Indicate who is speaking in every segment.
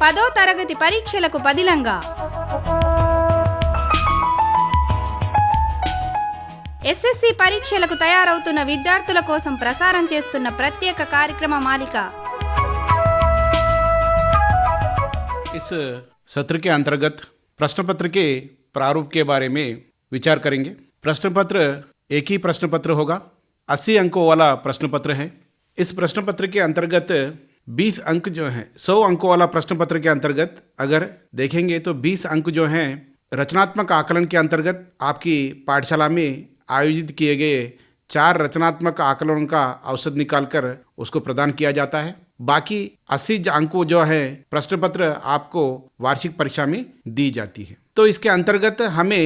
Speaker 1: 10వ తరగతి పరీక్షలకు పదిలంగా ఎస్ఎస్సి పరీక్షలకు తయారవుతున్న విద్యార్థుల కోసం ప్రసారం చేస్తున్న ప్రత్యేక కార్యక్రమ మాలిక।
Speaker 2: इस सत्र के अंतर्गत प्रश्न पत्र के प्रारूप के बारे में विचार करेंगे। प्रश्न पत्र एक ही प्रश्न पत्र होगा, 80 अंकों वाला प्रश्न पत्र है। इस प्रश्न पत्र के अंतर्गत 20 अंक जो हैं, 100 अंकों वाला प्रश्न पत्र के अंतर्गत अगर देखेंगे तो 20 अंक जो हैं रचनात्मक आकलन के अंतर्गत आपकी पाठशाला में आयोजित किए गए 4 रचनात्मक आकलन का औसत निकालकर उसको प्रदान किया जाता है। बाकी 80 अंकों जो है प्रश्न पत्र आपको वार्षिक परीक्षा में दी जाती है। तो इसके अंतर्गत हमें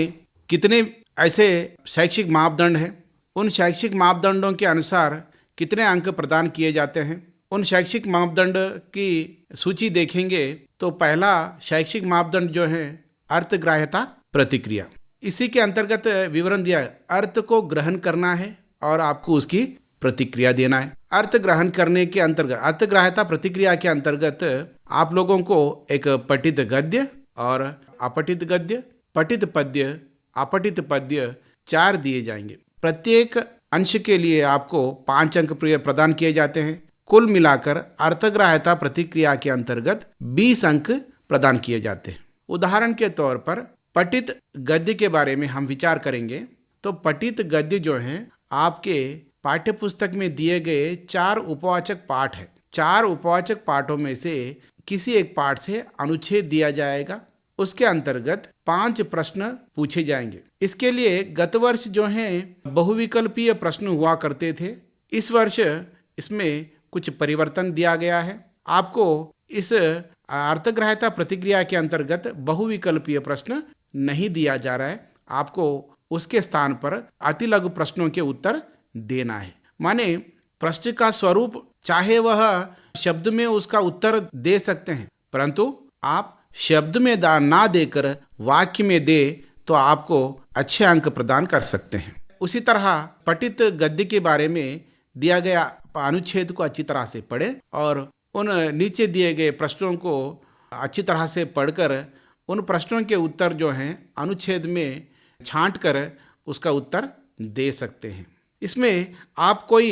Speaker 2: कितने ऐसे शैक्षिक मापदंड हैं, उन शैक्षिक मापदंडों के अनुसार कितने अंक प्रदान किए जाते हैं, उन शैक्षिक मापदंड की सूची देखेंगे तो पहला शैक्षिक मापदंड जो है अर्थग्राह्यता प्रतिक्रिया। इसी के अंतर्गत विवरण दिया है, अर्थ को ग्रहण करना है और आपको उसकी प्रतिक्रिया देना है। अर्थ ग्रहण करने के अंतर्गत अर्थग्राह्यता प्रतिक्रिया के अंतर्गत आप लोगों को एक पठित गद्य और अपठित गद्य, पठित पद्य, अपठित पद्य 4 दिए जाएंगे। प्रत्येक अंश के लिए आपको 5 अंक प्रदान किए जाते हैं। कुल मिलाकर अर्थग्राह्यता प्रतिक्रिया के अंतर्गत 20 अंक प्रदान किए जाते हैं। उदाहरण के तौर पर पठित गद्य के बारे में हम विचार करेंगे तो पठित गद्य जो है आपके पाठ्य पुस्तक में दिए गए 4 उपवाचक पाठ है। 4 उपवाचक पाठों में से किसी एक पाठ से अनुच्छेद दिया जाएगा, उसके अंतर्गत 5 प्रश्न पूछे जाएंगे। इसके लिए गत वर्ष जो है बहुविकल्पीय प्रश्न हुआ करते थे, इस वर्ष इसमें कुछ परिवर्तन दिया गया है। आपको इस अर्थग्राह्यता प्रतिक्रिया के अंतर्गत बहुविकल्पीय प्रश्न नहीं दिया जा रहा है, आपको उसके स्थान पर अति लघु प्रश्नों के उत्तर देना है। माने प्रश्न का स्वरूप चाहे वह शब्द में उसका उत्तर दे सकते हैं, परंतु आप शब्द में ना देकर वाक्य में दे तो आपको अच्छे अंक प्रदान कर सकते हैं। उसी तरह पठित गद्य के बारे में दिया गया अनुच्छेद को अच्छी तरह से पढ़े और उन नीचे दिए गए प्रश्नों को अच्छी तरह से पढ़कर उन प्रश्नों के उत्तर जो हैं अनुच्छेद में छांट कर उसका उत्तर दे सकते हैं। इसमें आप कोई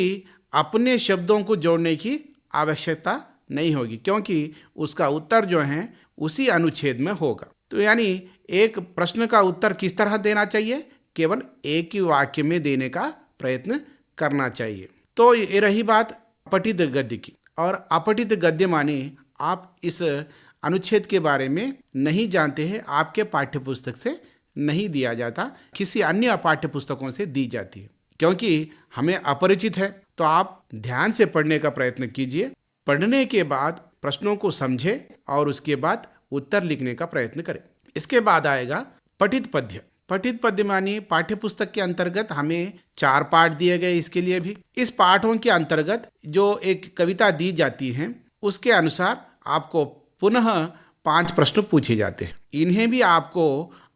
Speaker 2: अपने शब्दों को जोड़ने की आवश्यकता नहीं होगी, क्योंकि उसका उत्तर जो है उसी अनुच्छेद में होगा। तो यानी एक प्रश्न का उत्तर किस तरह देना चाहिए, केवल एक ही वाक्य में देने का प्रयत्न करना चाहिए। तो ये रही बात पठित गद्य की। और अपठित गद्य माने आप इस अनुच्छेद के बारे में नहीं जानते हैं, आपके पाठ्य पुस्तक से नहीं दिया जाता, किसी अन्य पाठ्य पुस्तकों से दी जाती है। क्योंकि हमें अपरिचित है तो आप ध्यान से पढ़ने का प्रयत्न कीजिए। पढ़ने के बाद प्रश्नों को समझे और उसके बाद उत्तर लिखने का प्रयत्न करें। इसके बाद आएगा पठित पद्य। पठित पद्य मानी पाठ्य पुस्तक के अंतर्गत हमें 4 पाठ दिए गए। इसके लिए भी इस पाठों के अंतर्गत जो एक कविता दी जाती है उसके अनुसार आपको पुनः 5 प्रश्न पूछे जाते हैं। इन्हें भी आपको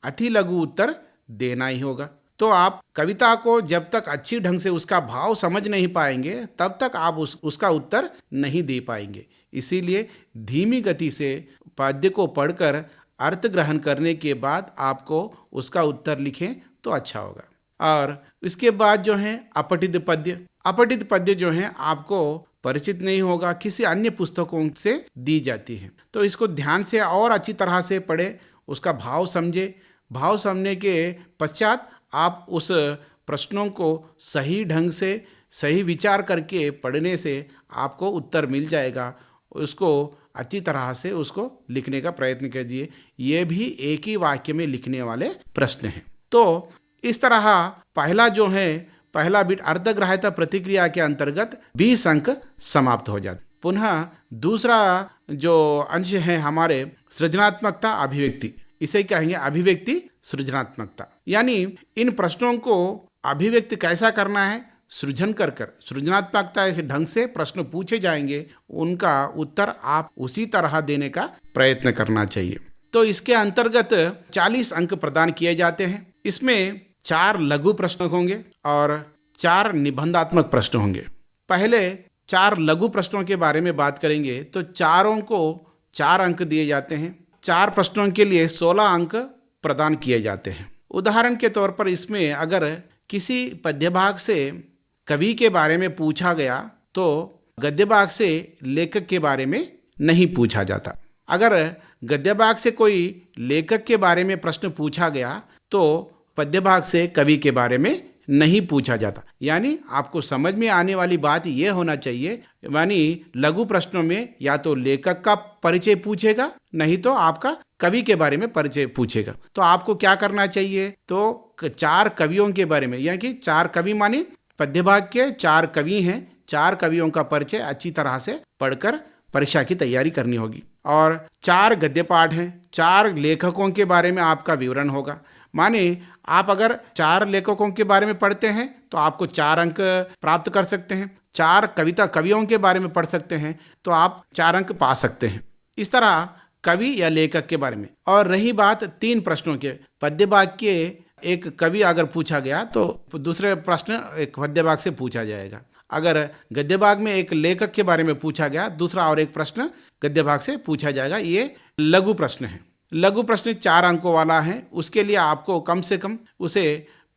Speaker 2: अति लघु उत्तर देना ही होगा। तो आप कविता को जब तक अच्छी ढंग से उसका भाव समझ नहीं पाएंगे तब तक आप उसका उत्तर नहीं दे पाएंगे। इसीलिए धीमी गति से पद्य को पढ़कर अर्थ ग्रहण करने के बाद आपको उसका उत्तर लिखें तो अच्छा होगा। और इसके बाद जो है अपठित पद्य। अपठित पद्य जो है आपको परिचित नहीं होगा, किसी अन्य पुस्तकों से दी जाती है। तो इसको ध्यान से और अच्छी तरह से पढ़े, उसका भाव समझे। भाव समझने के पश्चात आप उस प्रश्नों को सही ढंग से सही विचार करके पढ़ने से आपको उत्तर मिल जाएगा। उसको अच्छी तरह से उसको लिखने का प्रयत्न कीजिए। ये भी एक ही वाक्य में लिखने वाले प्रश्न हैं। तो इस तरह पहला जो है पहला बिट अर्थग्राह्यता प्रतिक्रिया के अंतर्गत 20 अंक समाप्त हो जाते। पुनः दूसरा जो अंश है हमारे सृजनात्मकता अभिव्यक्ति, इसे कहेंगे अभिव्यक्ति सृजनात्मकता। यानी इन प्रश्नों को अभिव्यक्त कैसा करना है, सृजन कर सृजनात्मकता के ढंग से प्रश्न पूछे जाएंगे, उनका उत्तर आप उसी तरह देने का प्रयत्न करना चाहिए। तो इसके अंतर्गत 40 अंक प्रदान किए जाते हैं। इसमें 4 लघु प्रश्न होंगे और 4 निबंधात्मक प्रश्न होंगे। पहले 4 लघु प्रश्नों के बारे में बात करेंगे तो चारों को 4 अंक दिए जाते हैं। 4 प्रश्नों के लिए 16 अंक प्रदान किए जाते हैं। उदाहरण के तौर पर इसमें अगर किसी पद्य भाग से कवि के बारे में पूछा गया तो गद्य भाग से लेखक के बारे में नहीं पूछा जाता। अगर गद्य भाग से कोई लेखक के बारे में प्रश्न पूछा गया तो पद्य भाग से कवि के बारे में नहीं पूछा जाता। यानी आपको समझ में आने वाली बात यह होना चाहिए, यानी लघु प्रश्नों में या तो लेखक का परिचय पूछेगा, नहीं तो आपका कवि के बारे में परिचय पूछेगा। तो आपको क्या करना चाहिए, तो 4 कवियों के बारे में, यानी कि 4 कवि माने पद्य भाग के 4 कवि हैं, 4 कवियों का परिचय अच्छी तरह से पढ़कर परीक्षा की तैयारी करनी होगी। और 4 गद्य पाठ हैं, 4 लेखकों के बारे में आपका विवरण होगा। माने आप अगर 4 लेखकों के बारे में पढ़ते हैं तो आपको 4 अंक प्राप्त कर सकते हैं। 4 कवियों के बारे में पढ़ सकते हैं तो आप 4 अंक पा सकते हैं। इस तरह कवि या लेखक के बारे में। और रही बात 3 प्रश्नों के, पद्य भाग के एक कवि अगर पूछा गया तो दूसरे प्रश्न एक पद्य भाग से पूछा जाएगा। अगर गद्य भाग में एक लेखक के बारे में पूछा गया, दूसरा और एक प्रश्न गद्य भाग से पूछा जाएगा। ये लघु प्रश्न है। लघु प्रश्न 4 अंकों वाला है। उसके लिए आपको कम से कम उसे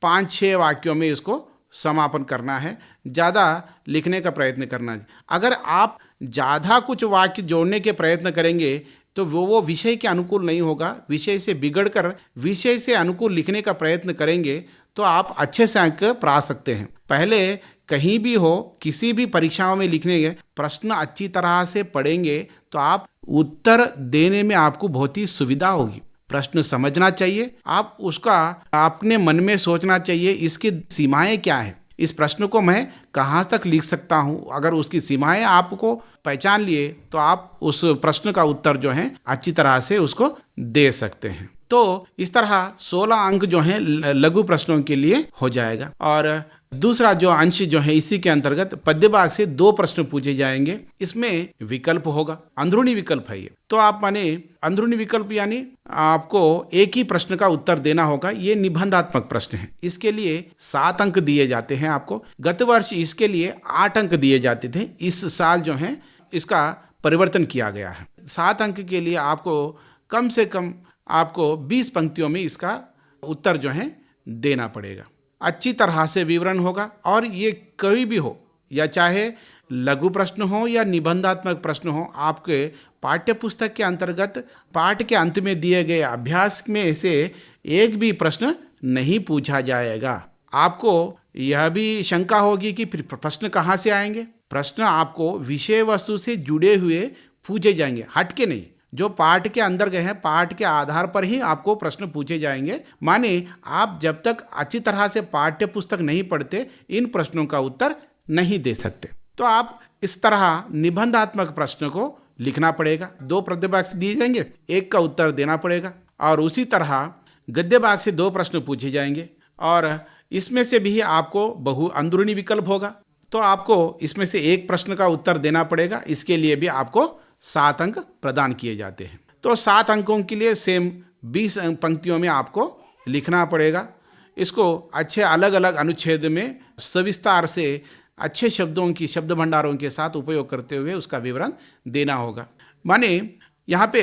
Speaker 2: 5-6 वाक्यों में उसको समापन करना है, ज़्यादा लिखने का प्रयत्न करना है। अगर आप ज़्यादा कुछ वाक्य जोड़ने के प्रयत्न करेंगे तो वो विषय के अनुकूल नहीं होगा। विषय से बिगड़कर विषय से अनुकूल लिखने का प्रयत्न करेंगे तो आप अच्छे से अंक प्राप्त सकते हैं। पहले कहीं भी हो, किसी भी परीक्षाओं में लिखने के प्रश्न अच्छी तरह से पढ़ेंगे तो आप उत्तर देने में आपको बहुत ही सुविधा होगी। प्रश्न समझना चाहिए, आप उसका अपने मन में सोचना चाहिए इसकी सीमाएं क्या है, इस प्रश्न को मैं कहाँ तक लिख सकता हूँ। अगर उसकी सीमाएं आपको पहचान लिए तो आप उस प्रश्न का उत्तर जो है अच्छी तरह से उसको दे सकते हैं। तो इस तरह 16 अंक जो हैं लघु प्रश्नों के लिए हो जाएगा। और दूसरा जो अंश जो है इसी के अंतर्गत पद्य भाग से 2 प्रश्न पूछे जाएंगे। इसमें विकल्प होगा, अंदरूनी विकल्प है ये। तो आप माने अंदरूनी विकल्प यानी आपको एक ही प्रश्न का उत्तर देना होगा। ये निबंधात्मक प्रश्न है। इसके लिए 7 अंक दिए जाते हैं आपको। गत वर्ष इसके लिए 8 अंक दिए जाते थे। इस साल जो है इसका परिवर्तन किया गया है। 7 अंक के लिए आपको कम से कम आपको 20 पंक्तियों में इसका उत्तर जो है देना पड़ेगा। अच्छी तरह से विवरण होगा और ये कोई भी हो, या चाहे लघु प्रश्न हो या निबंधात्मक प्रश्न हो, आपके पाठ्य पुस्तक के अंतर्गत पाठ के अंत में दिए गए अभ्यास में से एक भी प्रश्न नहीं पूछा जाएगा। आपको यह भी शंका होगी कि प्रश्न कहाँ से आएंगे। प्रश्न आपको विषय वस्तु से जुड़े हुए पूछे जाएंगे, हट के नहीं। जो पाठ के अंदर गए हैं, पाठ के आधार पर ही आपको प्रश्न पूछे जाएंगे। माने आप जब तक अच्छी तरह से पाठ्य पुस्तक नहीं पढ़ते इन प्रश्नों का उत्तर नहीं दे सकते। तो आप इस तरह निबंधात्मक प्रश्न को लिखना पड़ेगा। 2 पद्य भाग से दिए जाएंगे, 1 का उत्तर देना पड़ेगा। और उसी तरह गद्य भाग से 2 प्रश्न पूछे जाएंगे और इसमें से भी आपको बहु अंदरूनी विकल्प होगा। तो आपको इसमें से 1 प्रश्न का उत्तर देना पड़ेगा। इसके लिए भी आपको 7 अंक प्रदान किए जाते हैं। तो 7 अंकों के लिए सेम 20 पंक्तियों में आपको लिखना पड़ेगा। इसको अच्छे अलग अलग अनुच्छेद में सविस्तार से अच्छे शब्दों की शब्द भंडारों के साथ उपयोग करते हुए उसका विवरण देना होगा। माने यहाँ पे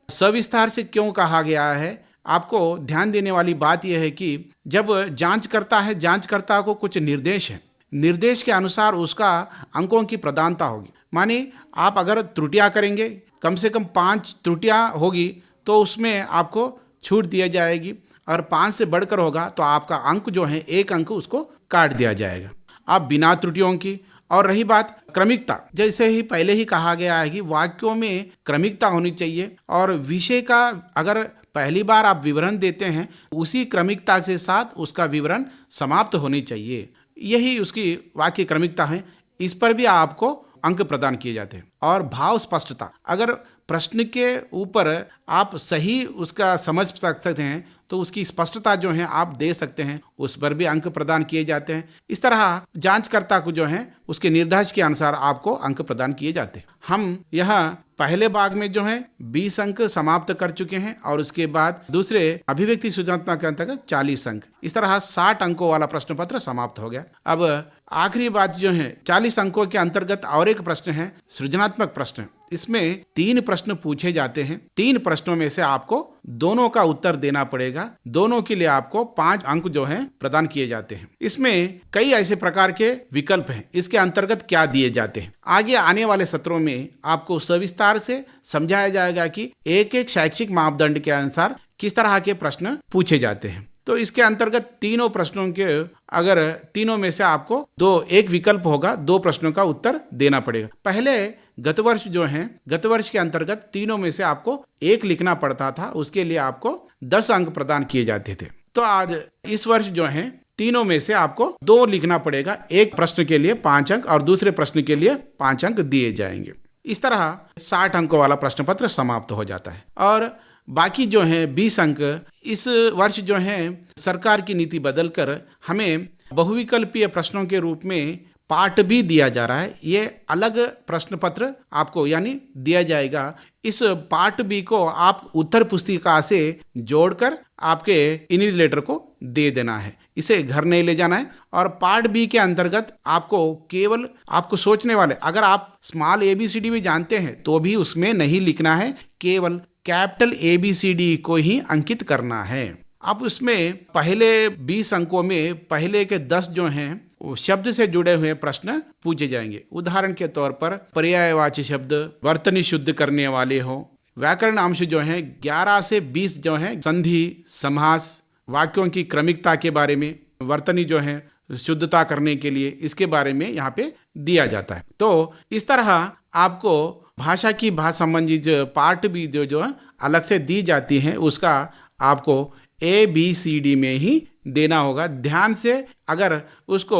Speaker 2: सविस्तार से क्यों कहा गया है, आपको ध्यान देने वाली बात यह है कि जब जांच करता है, जांचकर्ता को कुछ निर्देश है, निर्देश के अनुसार उसका अंकों की प्रधानता होगी। माने आप अगर त्रुटियां करेंगे, कम से कम 5 त्रुटियां होगी तो उसमें आपको छूट दिया जाएगी, और 5 से बढ़कर होगा तो आपका अंक जो है 1 अंक उसको काट दिया जाएगा। आप बिना त्रुटियों की। और रही बात क्रमिकता, जैसे ही पहले ही कहा गया है कि वाक्यों में क्रमिकता होनी चाहिए और विषय का अगर पहली बार आप विवरण देते हैं उसी क्रमिकता के साथ उसका विवरण समाप्त होनी चाहिए। यही उसकी वाक्य क्रमिकता है। इस पर भी आपको अंक प्रदान किए जाते हैं। और भाव स्पष्टता, अगर प्रश्न के ऊपर आप सही उसका समझ सकते हैं तो उसकी स्पष्टता जो है आप दे सकते हैं, उस पर भी अंक प्रदान किए जाते हैं। इस तरह जांचकर्ता को जो है उसके निर्देश के अनुसार आपको अंक प्रदान किए जाते हैं। हम यहाँ पहले भाग में जो है 20 अंक समाप्त कर चुके हैं और उसके बाद दूसरे अभिव्यक्ति सृजनात्मक के अंतर्गत 40 अंक, इस तरह 60 अंकों वाला प्रश्न पत्र समाप्त हो गया। अब आखिरी बात जो है 40 अंकों के अंतर्गत और एक प्रश्न है सृजनात्मक प्रश्न। इसमें 3 प्रश्न पूछे जाते हैं। 3 प्रश्नों में से आपको दोनों का उत्तर देना पड़ेगा। दोनों के लिए आपको 5 अंक जो हैं प्रदान किए जाते हैं। इसमें कई ऐसे प्रकार के विकल्प हैं। इसके अंतर्गत क्या दिए जाते हैं, आगे आने वाले सत्रों में आपको सविस्तार से समझाया जाएगा कि एक एक शैक्षिक मापदंड के अनुसार किस तरह के प्रश्न पूछे जाते हैं। तो इसके अंतर्गत तीनों प्रश्नों के अगर तीनों में से आपको एक विकल्प होगा, 2 प्रश्नों का उत्तर देना पड़ेगा। पहले गत वर्ष के अंतर्गत तीनों में से आपको 1 लिखना पड़ता था, उसके लिए आपको 10 अंक प्रदान किए जाते थे। तो आज इस वर्ष जो है तीनों में से आपको 2 लिखना पड़ेगा। एक प्रश्न के लिए 5 अंक और दूसरे प्रश्न के लिए 5 अंक दिए जाएंगे। इस तरह 60 अंकों वाला प्रश्न पत्र समाप्त हो जाता है और बाकी जो है 20 अंक इस वर्ष जो है सरकार की नीति बदलकर हमें बहुविकल्पीय प्रश्नों के रूप में पार्ट भी दिया जा रहा है। ये अलग प्रश्न पत्र आपको यानी दिया जाएगा। इस पार्ट बी को आप उत्तर पुस्तिका से जोड़कर आपके इन्विजिलेटर को दे देना है, इसे घर नहीं ले जाना है। और पार्ट बी के अंतर्गत आपको केवल आपको सोचने वाले, अगर आप स्मॉल ABCD भी जानते हैं तो भी उसमें नहीं लिखना है, केवल कैपिटल ABCD को ही अंकित करना है। अब उसमें पहले 20 अंकों में पहले के 10 जो हैं वो शब्द से जुड़े हुए प्रश्न पूछे जाएंगे। उदाहरण के तौर पर पर्यायवाची शब्द, वर्तनी शुद्ध करने वाले हो, व्याकरण अंश जो है 11 से 20 जो है संधि, समास, वाक्यों की क्रमिकता के बारे में, वर्तनी जो है शुद्धता करने के लिए, इसके बारे में यहाँ पे दिया जाता है। तो इस तरह आपको भाषा की भाषा संबंधी जो पार्ट भी जो अलग से दी जाती है उसका आपको ABCD में ही देना होगा। ध्यान से अगर उसको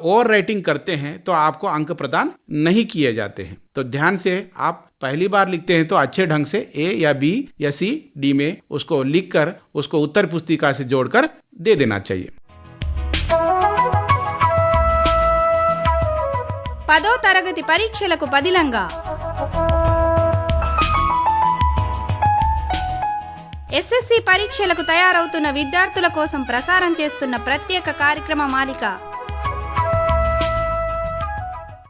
Speaker 2: ओवर राइटिंग करते हैं तो आपको अंक प्रदान नहीं किए जाते हैं। तो ध्यान से आप पहली बार लिखते हैं तो अच्छे ढंग से A या B या C D में उसको लिखकर उसको उत्तर पुस्तिका से जोड़कर दे देना चाहिए।
Speaker 1: 10వ తరగతి పరీక్షలకు పదిలంగా SSC పరీక్షలకు తయారవుతున్న విద్యార్థుల కోసం ప్రసారం చేస్తున్న ప్రత్యేక కార్యక్రమ మాలిక